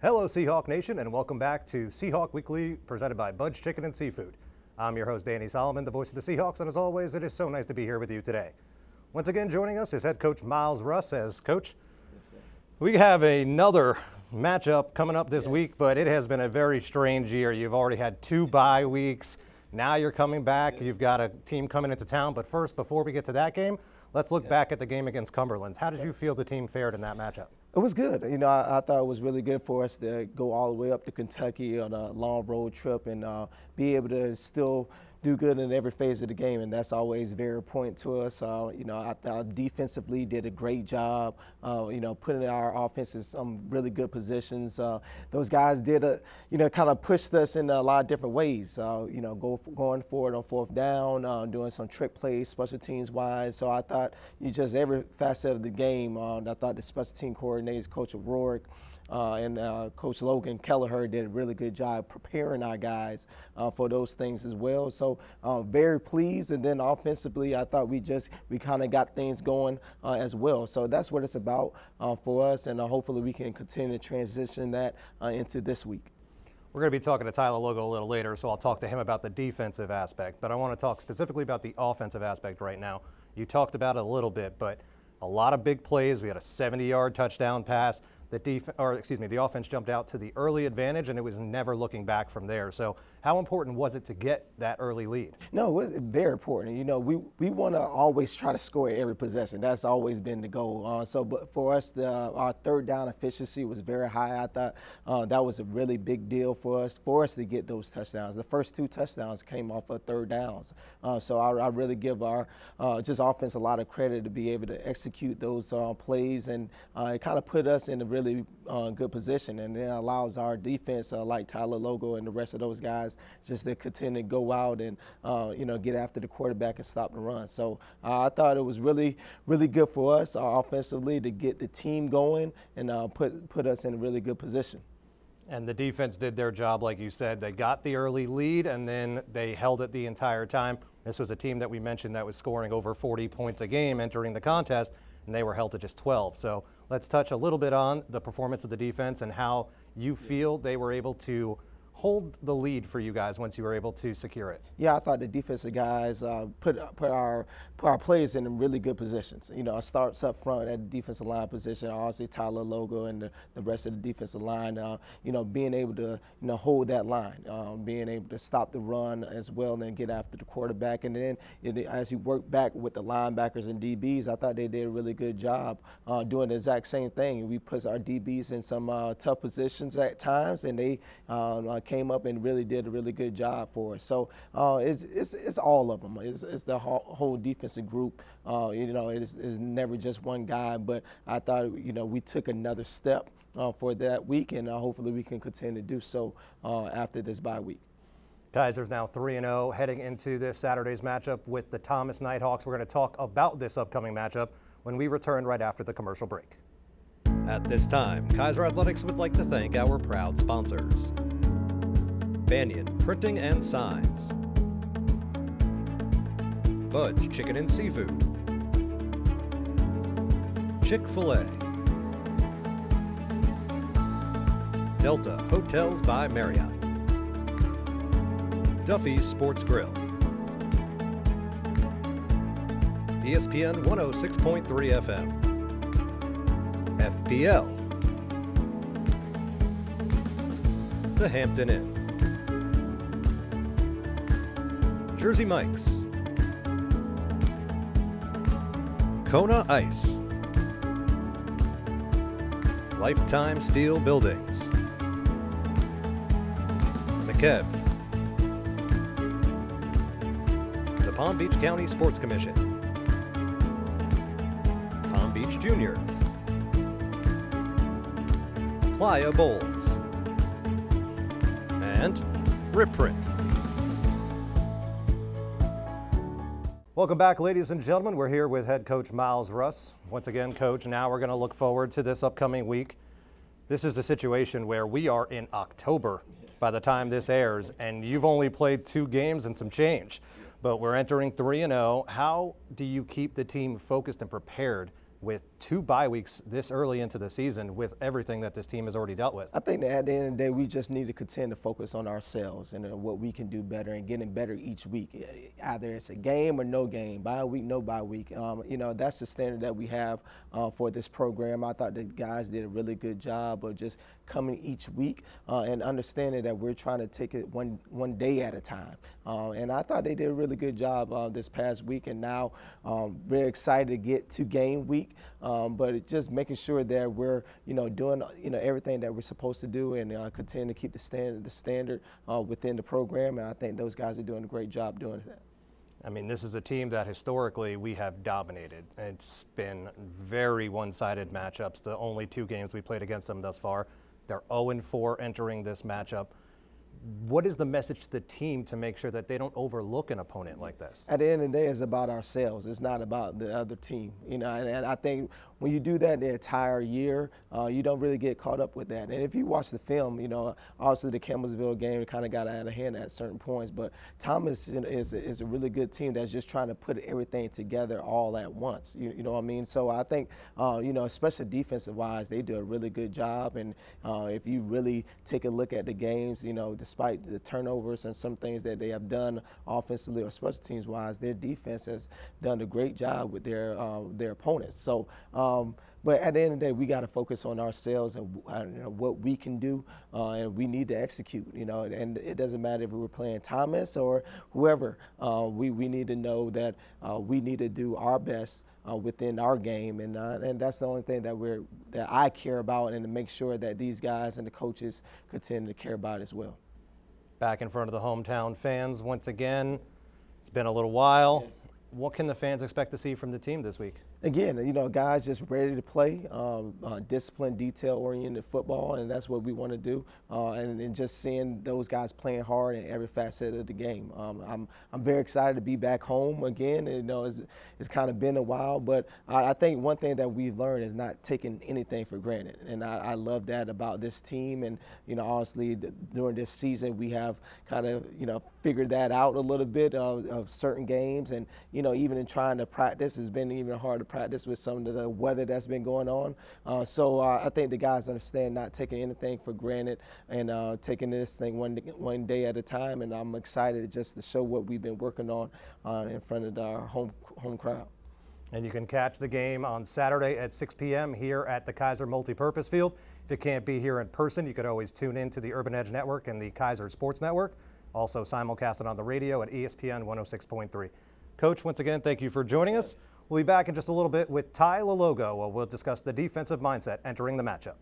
Hello, Seahawk Nation, and welcome back to Seahawk Weekly, presented by Bud's Chicken and Seafood. I'm your host, Danny Solomon, the voice of the Seahawks, and as always, it is so nice to be here with you today. Once again, joining us is head coach Myles Russ. As coach, we have another matchup coming up this week, but it has been a very strange year. You've already had 2 bye weeks. Now you're coming back. You've got a team coming into town. But first, before we get to that game, let's look back at the game against Cumberlands. How did you feel the team fared in that matchup? It was good. You know, I thought it was really good for us to go all the way up to Kentucky on a long road trip and be able to still do good in every phase of the game, and that's always very important to us. You know, I thought defensively did a great job, you know, putting our offense in some really good positions. Those guys did, kind of pushed us in a lot of different ways, you know, going forward on 4th down, doing some trick plays, special teams wise. So I thought just every facet of the game, I thought the special team coordinators, Coach O'Rourke, and Coach Logan Kelleher did a really good job preparing our guys for those things as well. So very pleased. And then offensively, I thought we kind of got things going as well. So that's what it's about for us, and hopefully we can continue to transition that into this week. We're going to be talking to Tai Lologo a little later, so I'll talk to him about the defensive aspect. But I want to talk specifically about the offensive aspect right now. You talked about it a little bit, but a lot of big plays. We had a 70-yard touchdown pass. The offense jumped out to the early advantage, and it was never looking back from there. So how important was it to get that early lead? No, it was very important. You know, we want to always try to score every possession. That's always been the goal. But for us, our 3rd down efficiency was very high. I thought that was a really big deal for us to get those touchdowns. The first 2 touchdowns came off of 3rd downs. So I really give our just offense a lot of credit to be able to execute those plays, and it kind of put us in a really good position, and it allows our defense, like Tai Lologo and the rest of those guys, just to continue to go out and get after the quarterback and stop the run. So I thought it was really, really good for us offensively to get the team going and put us in a really good position. And the defense did their job, like you said. They got the early lead, and then they held it the entire time. This was a team that we mentioned that was scoring over 40 points a game entering the contest, and they were held to just 12. So let's touch a little bit on the performance of the defense and how you feel they were able to hold the lead for you guys once you were able to secure it. Yeah, I thought the defensive guys put our players in really good positions. You know, starts up front at the defensive line position, obviously Tai Lologo and the rest of the defensive line, being able to, hold that line, being able to stop the run as well and then get after the quarterback. And then as you work back with the linebackers and DBs, I thought they did a really good job doing the exact same thing. We put our DBs in some tough positions at times, and they came up and really did a really good job for us. So it's all of them. It's the whole defensive group. It's never just one guy, but I thought, we took another step for that week, and hopefully we can continue to do so after this bye week. Kaiser's now 3-0 heading into this Saturday's matchup with the Thomas Nighthawks. We're going to talk about this upcoming matchup when we return right after the commercial break. At this time, Kaiser Athletics would like to thank our proud sponsors: Banyan Printing and Signs, Bud's Chicken and Seafood, Chick-fil-A, Delta Hotels by Marriott, Duffy's Sports Grill, ESPN 106.3 FM, FPL, The Hampton Inn, Jersey Mike's, Kona Ice, Lifetime Steel Buildings, McKebb's, the Palm Beach County Sports Commission, Palm Beach Juniors, Playa Bowls, and Rip Print. Welcome back, ladies and gentlemen. We're here with head coach Myles Russ. Once again, coach, now we're going to look forward to this upcoming week. This is a situation where we are in October by the time this airs, and you've only played 2 games and some change. But we're entering 3-0. How do you keep the team focused and prepared with 2 bye weeks this early into the season with everything that this team has already dealt with? I think that at the end of the day, we just need to continue to focus on ourselves and what we can do better and getting better each week. Either it's a game or no game, bye week, no bye week. That's the standard that we have for this program. I thought the guys did a really good job of just coming each week and understanding that we're trying to take it one day at a time. And I thought they did a really good job this past week, and now we're excited to get to game week. But it's just making sure that we're doing everything that we're supposed to do and continue to keep the standard within the program. And I think those guys are doing a great job doing that. I mean, this is a team that historically we have dominated. It's been very one-sided matchups. The only 2 games we played against them thus far. They're 0-4 entering this matchup. What is the message to the team to make sure that they don't overlook an opponent like this? At the end of the day, it's about ourselves. It's not about the other team. And I think when you do that the entire year, you don't really get caught up with that. And if you watch the film, obviously the Campbellsville game kind of got out of hand at certain points. But Thomas is a really good team that's just trying to put everything together all at once. You know what I mean? So I think, especially defensive-wise, they do a really good job. And if you really take a look at the games, despite the turnovers and some things that they have done offensively or special teams wise, their defense has done a great job with their opponents. So, but at the end of the day, we got to focus on ourselves and what we can do, and we need to execute. And it doesn't matter if we were playing Thomas or whoever. We need to know that we need to do our best within our game, and that's the only thing that I care about, and to make sure that these guys and the coaches continue to care about as well. Back in front of the hometown fans once again. It's been a little while. Yes. What can the fans expect to see from the team this week? Again, guys just ready to play, disciplined, detail-oriented football, and that's what we want to do. And just seeing those guys playing hard in every facet of the game. I'm very excited to be back home again. It's kind of been a while, but I think one thing that we've learned is not taking anything for granted, and I love that about this team. And honestly, during this season, we have kind of figured that out a little bit of certain games, and even in trying to practice, it's been even hard to practice with some of the weather that's been going on. So I think the guys understand not taking anything for granted and taking this thing one day at a time. And I'm excited just to show what we've been working on in front of our home crowd. And you can catch the game on Saturday at 6 p.m. here at the Kaiser Multipurpose Field. If you can't be here in person, you could always tune in to the Urban Edge Network and the Kaiser Sports Network. Also simulcasted on the radio at ESPN 106.3. Coach, once again, thank you for joining us. We'll be back in just a little bit with Tai Lologo, where we'll discuss the defensive mindset entering the matchup.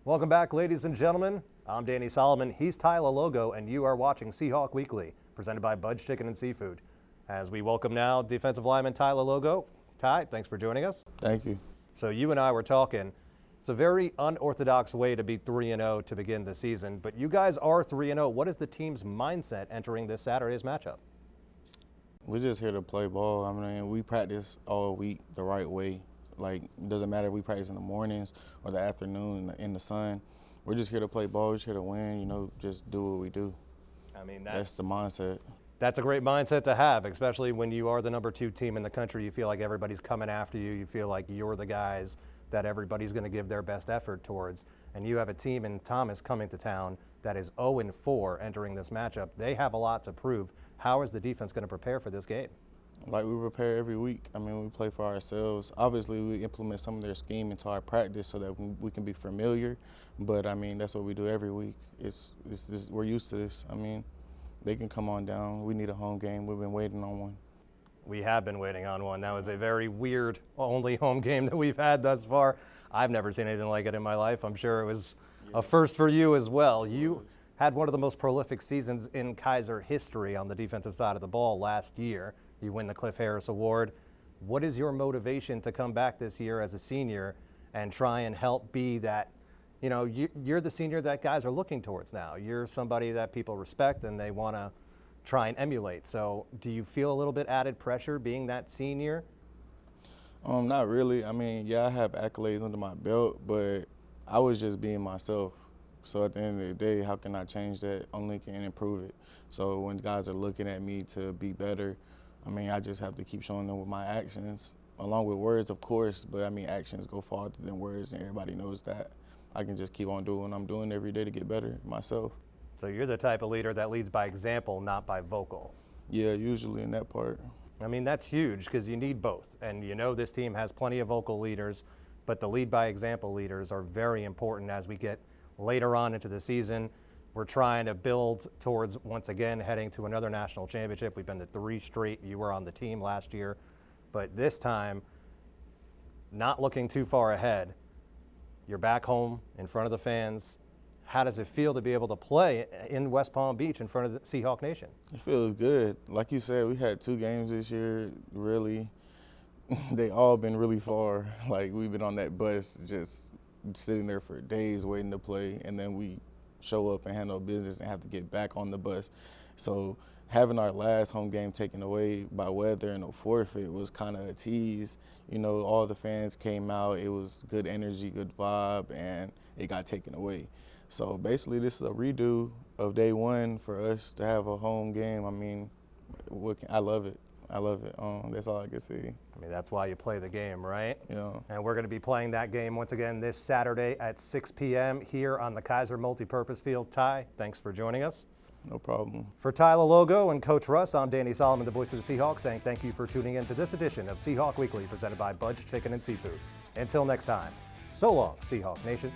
Welcome back, ladies and gentlemen. I'm Danny Solomon, he's Tai Lologo, and you are watching Seahawk Weekly, presented by Budge Chicken and Seafood. As we welcome now defensive lineman Tai Lologo. Tai, thanks for joining us. Thank you. So you and I were talking. It's a very unorthodox way to be 3-0 to begin the season, but you guys are 3-0. What is the team's mindset entering this Saturday's matchup? We're just here to play ball. I mean, we practice all week the right way. Like, it doesn't matter if we practice in the mornings or the afternoon in the sun. We're just here to play ball. We're just here to win, just do what we do. I mean, that's the mindset. That's a great mindset to have, especially when you are the number 2 team in the country. You feel like everybody's coming after you. You feel like you're the guys that everybody's going to give their best effort towards. And you have a team in Thomas coming to town that is 0-4 entering this matchup. They have a lot to prove. How is the defense going to prepare for this game? Like, we prepare every week. I mean, we play for ourselves. Obviously, we implement some of their scheme into our practice so that we can be familiar. But I mean, that's what we do every week. It's just, we're used to this. I mean, they can come on down. We need a home game. We've been waiting on one. We have been waiting on one. That was a very weird only home game that we've had thus far. I've never seen anything like it in my life. I'm sure it was a first for you as well. You had one of the most prolific seasons in Kaiser history on the defensive side of the ball last year. You win the Cliff Harris Award. What is your motivation to come back this year as a senior and try and help be that, you know, you're the senior that guys are looking towards now. You're somebody that people respect and they want to try and emulate. So do you feel a little bit added pressure being that senior? Not really. I mean, yeah, I have accolades under my belt, but I was just being myself. So at the end of the day, how can I change that? Only can improve it. So when guys are looking at me to be better, I mean, I just have to keep showing them with my actions, along with words, of course, but I mean, actions go farther than words, and everybody knows that. I can just keep on doing what I'm doing every day to get better myself. So you're the type of leader that leads by example, not by vocal. Yeah, usually in that part. I mean, that's huge because you need both. And you know this team has plenty of vocal leaders, but the lead by example leaders are very important as we get later on into the season. We're trying to build towards, once again, heading to another national championship. We've been to 3 straight. You were on the team last year. But this time, not looking too far ahead, you're back home in front of the fans. How does it feel to be able to play in West Palm Beach in front of the Seahawk Nation? It feels good. Like you said, we had 2 games this year, really. They all been really far. Like, we've been on that bus just sitting there for days waiting to play, and then we show up and handle business and have to get back on the bus. So having our last home game taken away by weather and a forfeit was kind of a tease. You know, all the fans came out. It was good energy, good vibe, and it got taken away. So basically, this is a redo of day 1 for us to have a home game. I mean, I love it. I love it. That's all I can say. I mean, that's why you play the game, right? Yeah. And we're going to be playing that game once again this Saturday at 6 p.m. here on the Kaiser Multipurpose Field. Tai, thanks for joining us. No problem. For Tai Lologo and Coach Russ, I'm Danny Solomon, the voice of the Seahawks, saying thank you for tuning in to this edition of Seahawk Weekly presented by Budge Chicken and Seafood. Until next time, so long, Seahawk Nation.